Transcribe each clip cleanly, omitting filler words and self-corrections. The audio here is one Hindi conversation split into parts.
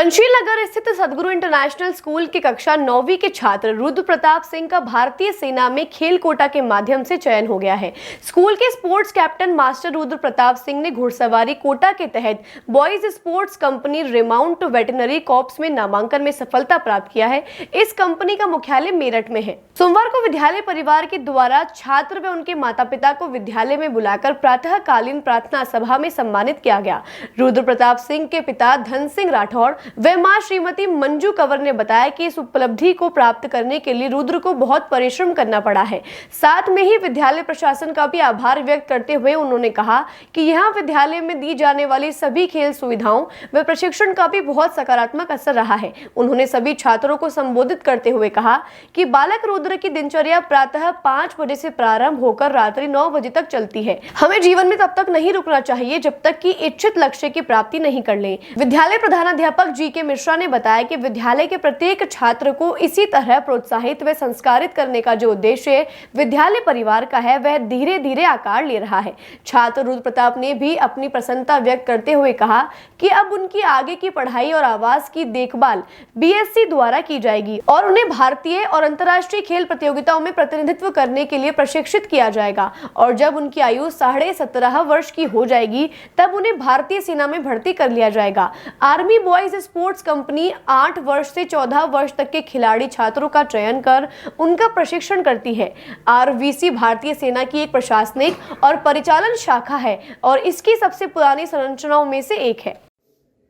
पंचशील नगर स्थित सदगुरु इंटरनेशनल स्कूल की कक्षा 9वीं के छात्र रुद्र प्रताप सिंह का भारतीय सेना में खेल कोटा के माध्यम से चयन हो गया है। स्कूल के sports captain master Rudra Pratap Singh ने घुड़सवारी कोटा के तहत boys sports company remount veterinary corps में नामांकन में सफलता प्राप्त किया है। इस कंपनी का मुख्यालय मेरठ में है। सोमवार को विद्यालय परिवार के द्वारा छात्र व उनके माता पिता को विद्यालय में बुलाकर प्रातःकालीन प्रार्थना सभा में सम्मानित किया गया। रुद्र प्रताप सिंह के पिता धन सिंह राठौड़ व मां श्रीमती मंजू कंवर ने बताया कि इस उपलब्धि को प्राप्त करने के लिए रुद्र को बहुत परिश्रम करना पड़ा है। साथ में ही विद्यालय प्रशासन का भी आभार व्यक्त करते हुए उन्होंने कहा कि यहाँ विद्यालय में दी जाने वाली सभी खेल सुविधाओं व प्रशिक्षण का भी बहुत सकारात्मक असर रहा है। उन्होंने सभी छात्रों को संबोधित करते हुए कहा कि बालक रुद्र की दिनचर्या प्रातः 5 बजे से प्रारंभ होकर रात्रि 9 बजे तक चलती है। हमें जीवन में तब तक नहीं रुकना चाहिए जब तक कि इच्छित लक्ष्य की प्राप्ति नहीं कर ले। विद्यालय प्रधानाध्यापक जी.के. मिश्रा ने बताया कि विद्यालय के प्रत्येक छात्र को इसी तरह प्रोत्साहित व संस्कारित करने का जो उद्देश्य विद्यालय परिवार का है वह धीरे धीरे आकार ले रहा है। छात्र रुद्र प्रताप ने भी अपनी प्रसन्नता व्यक्त करते हुए कहा कि अब उनकी आगे की पढ़ाई और आवास की देखभाल बीएससी द्वारा की जाएगी और उन्हें भारतीय और अंतर्राष्ट्रीय खेल प्रतियोगिताओं में प्रतिनिधित्व करने के लिए प्रशिक्षित किया जाएगा और जब उनकी आयु 17.5 वर्ष की हो जाएगी तब उन्हें भारतीय सेना में भर्ती कर लिया जाएगा। आर्मी बॉयज स्पोर्ट्स कंपनी 8 वर्ष से 14 वर्ष तक के खिलाड़ी छात्रों का चयन कर उनका प्रशिक्षण करती है। आरवीसी भारतीय सेना की एक प्रशासनिक और परिचालन शाखा है और इसकी सबसे पुरानी संरचनाओं में से एक है।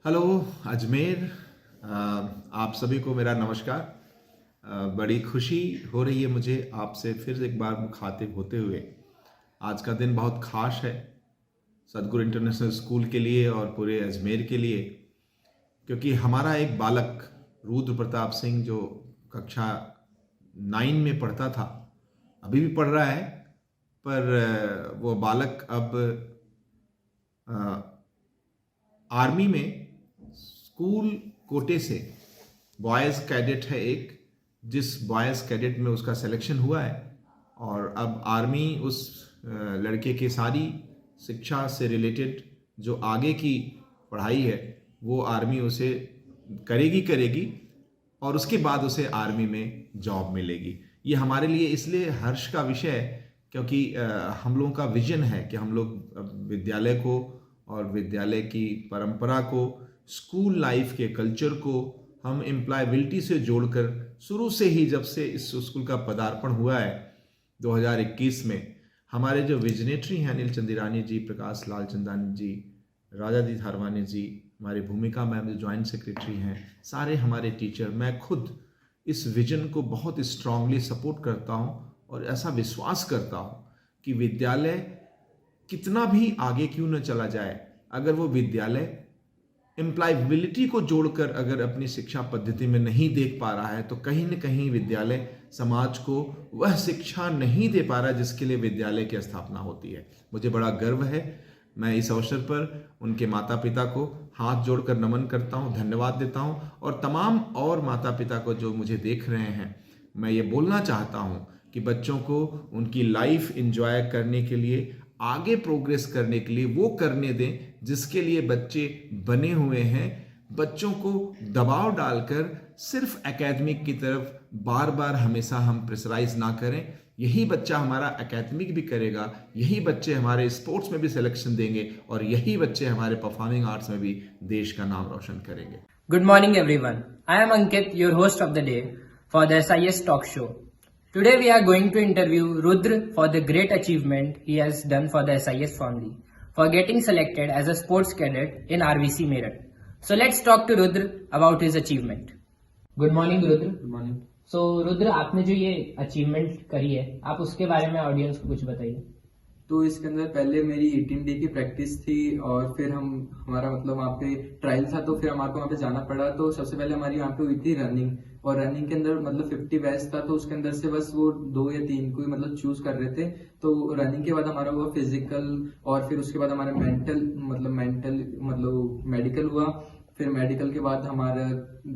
हेलो अजमेर, आप सभी को मेरा नमस्कार। बड़ी खुशी हो रही है मुझे आपसे फिर एक बार मुखातिब होते हुए। आज का दिन बहुत खास है सदगुरु इंटरनेशनल स्कूल के लिए और पूरे अजमेर के लिए, क्योंकि हमारा एक बालक रुद्र प्रताप सिंह जो कक्षा 9 में पढ़ता था, अभी भी पढ़ रहा है, पर वो बालक अब आर्मी में स्कूल कोटे से बॉयज़ कैडेट है एक, जिस बॉयज़ कैडेट में उसका सिलेक्शन हुआ है और अब आर्मी उस लड़के की सारी शिक्षा से रिलेटेड जो आगे की पढ़ाई है वो आर्मी उसे करेगी और उसके बाद उसे आर्मी में जॉब मिलेगी। ये हमारे लिए इसलिए हर्ष का विषय है क्योंकि हम लोगों का विजन है कि हम लोग विद्यालय को और विद्यालय की परंपरा को, स्कूल लाइफ के कल्चर को हम एम्प्लॉयबिलिटी से जोड़कर शुरू से ही, जब से इस स्कूल का पदार्पण हुआ है 2021 में, हमारे जो विजनेटरी हैं अनिल चंदिरानी जी, प्रकाश लाल चंदानी जी, राजा दी थारवानी जी, हमारी भूमिका मैम जो ज्वाइंट सेक्रेटरी हैं, सारे हमारे टीचर, मैं खुद इस विजन को बहुत स्ट्रांगली सपोर्ट करता हूं और ऐसा विश्वास करता हूं कि विद्यालय कितना भी आगे क्यों न चला जाए, अगर वो विद्यालय एम्प्लॉयबिलिटी को जोड़कर अगर अपनी शिक्षा पद्धति में नहीं देख पा रहा है तो कहीं न कहीं विद्यालय समाज को वह शिक्षा नहीं दे पा रहा जिसके लिए विद्यालय की स्थापना होती है। मुझे बड़ा गर्व है। मैं इस अवसर पर उनके माता पिता को हाथ जोड़कर नमन करता हूं, धन्यवाद देता हूं और तमाम और माता पिता को जो मुझे देख रहे हैं, मैं ये बोलना चाहता हूं कि बच्चों को उनकी लाइफ एंजॉय करने के लिए, आगे प्रोग्रेस करने के लिए वो करने दें जिसके लिए बच्चे बने हुए हैं। बच्चों को दबाव डालकर सिर्फ एकेडमिक की तरफ बार बार हमेशा हम प्रेशराइज ना करें। यही बच्चा हमारा एकेडमिक भी करेगा, यही बच्चे हमारे स्पोर्ट्स में भी सिलेक्शन देंगे और यही बच्चे हमारे परफॉर्मिंग आर्ट्स में भी देश का नाम रोशन करेंगे। Good morning everyone, I am Ankit, your host of the day for the SIS talk show. Today we are going to interview Rudra for the great achievement he has done for the SIS family for getting selected as a sports cadet in RVC Meerut. So let's talk to Rudra about his achievement. Good morning Rudra. Good morning. So Rudra, आपने जो ये अचीवमेंट करी है, आप उसके बारे में ऑडियंस को कुछ बताइए। तो इसके अंदर पहले मेरी 18 डे की प्रैक्टिस थी और फिर हमारा मतलब वहाँ पे ट्रायल था, तो फिर हमारे को वहाँ पे जाना पड़ा। तो सबसे पहले हमारी वहाँ पे हुई थी रनिंग, और रनिंग के अंदर मतलब 50 बैच था, तो उसके अंदर से बस वो 2 या 3 को ही मतलब चूज कर रहे थे। तो रनिंग के बाद हमारा हुआ फिजिकल और फिर उसके बाद हमारा मेंटल मेडिकल हुआ। फिर मेडिकल के बाद हमारा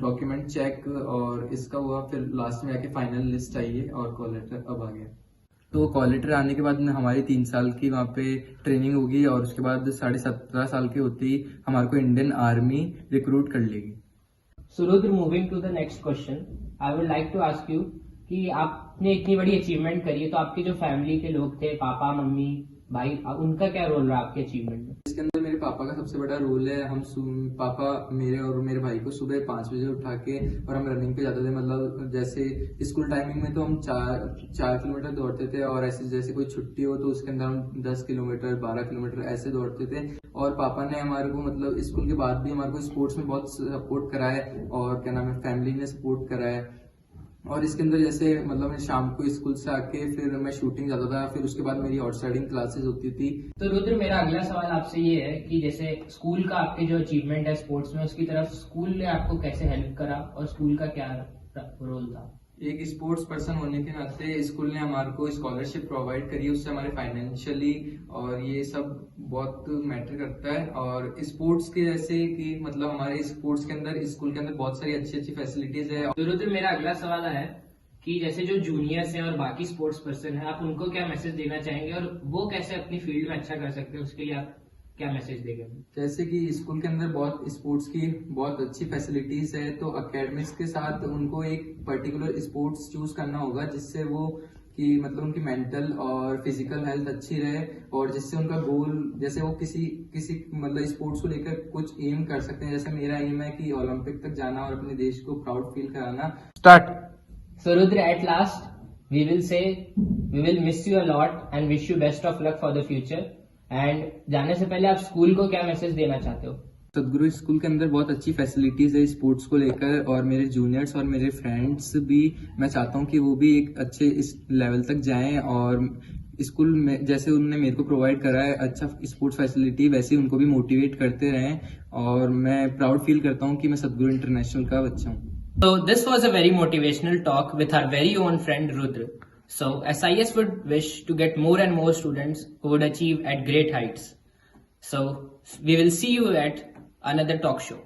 डॉक्यूमेंट चेक और इसका हुआ। फिर लास्ट में आके फाइनल लिस्ट आई है और कॉल लेटर अब आ गया। तो कॉल लेटर आने के बाद हमारी 3 साल की वहाँ पे ट्रेनिंग होगी और उसके बाद 17.5 साल के होते ही हमारे को इंडियन आर्मी रिक्रूट कर लेगी। So Rudra, moving to the next question, I would like to ask you कि आपने इतनी बड़ी अचीवमेंट करी है, तो आपके जो फैमिली के लोग थे, पापा मम्मी भाई, उनका क्या रोल रहा आपके अचीवमेंट में? इसके अंदर मेरे पापा का सबसे बड़ा रोल है। पापा मेरे और मेरे भाई को सुबह 5 बजे उठा के और हम रनिंग पे जाते थे। मतलब जैसे स्कूल टाइमिंग में तो हम 4 किलोमीटर दौड़ते थे, और ऐसे जैसे कोई छुट्टी हो तो उसके अंदर हम 10 किलोमीटर 12 किलोमीटर ऐसे दौड़ते थे। और पापा ने हमारे को मतलब स्कूल के बाद भी हमारे को स्पोर्ट्स में बहुत सपोर्ट करा है, और क्या नाम है, फैमिली ने सपोर्ट करा है। और इसके अंदर जैसे मतलब मैं शाम को स्कूल से आके फिर मैं शूटिंग जाता था, फिर उसके बाद मेरी हॉर्स राइडिंग क्लासेस होती थी। तो रुद्र, मेरा अगला सवाल आपसे ये है कि जैसे स्कूल का आपके जो अचीवमेंट है स्पोर्ट्स में, उसकी तरफ स्कूल ने आपको कैसे हेल्प करा और स्कूल का क्या रोल था? एक स्पोर्ट्स पर्सन होने के नाते स्कूल ने हमारे को स्कॉलरशिप प्रोवाइड करी, उससे हमारे फाइनेंशियली और ये सब बहुत मैटर करता है। और स्पोर्ट्स के जैसे कि मतलब हमारे स्पोर्ट्स के अंदर स्कूल के अंदर बहुत सारी अच्छी अच्छी फैसिलिटीज है। तो रुद्र, मेरा अगला सवाल है कि जैसे जो जूनियर्स हैं और बाकी स्पोर्ट्स पर्सन है, आप उनको क्या मैसेज देना चाहेंगे और वो कैसे अपनी फील्ड में अच्छा कर सकते हैं, उसके लिए आप क्या मैसेज देंगे? जैसे कि स्कूल के अंदर बहुत स्पोर्ट्स की बहुत अच्छी फैसिलिटीज है, तो अकेडमिक्स के साथ उनको एक पर्टिकुलर स्पोर्ट्स चूज करना होगा जिससे वो कि मतलब उनकी मेंटल और फिजिकल हेल्थ अच्छी रहे, और जिससे उनका गोल, जैसे वो किसी मतलब स्पोर्ट्स को लेकर कुछ एम कर सकते हैं। जैसे मेरा एम है कि ओलंपिक तक जाना और अपने देश को प्राउड फील कराना। Start. So Rudra, at last we will say we will miss you a lot and wish you best of luck for the future. And जाने से पहले आप स्कूल को क्या मैसेज देना चाहते हो? सदगुरु स्कूल के अंदर बहुत अच्छी फैसिलिटीज है स्पोर्ट्स को लेकर, और मेरे जूनियर्स और मेरे फ्रेंड्स भी, मैं चाहता हूँ कि वो भी एक अच्छे इस लेवल तक जाएं, और स्कूल में जैसे उन्होंने मेरे को प्रोवाइड करा है अच्छा स्पोर्ट्स फैसिलिटी, वैसे उनको भी मोटिवेट करते रहें। और मैं प्राउड फील करता हूँ कि मैं सदगुरु इंटरनेशनल का बच्चा हूँ। So this was a very motivational talk with our very own friend Rudra. So SIS would wish to get more and more students who would achieve at great heights. So we will see you at another talk show.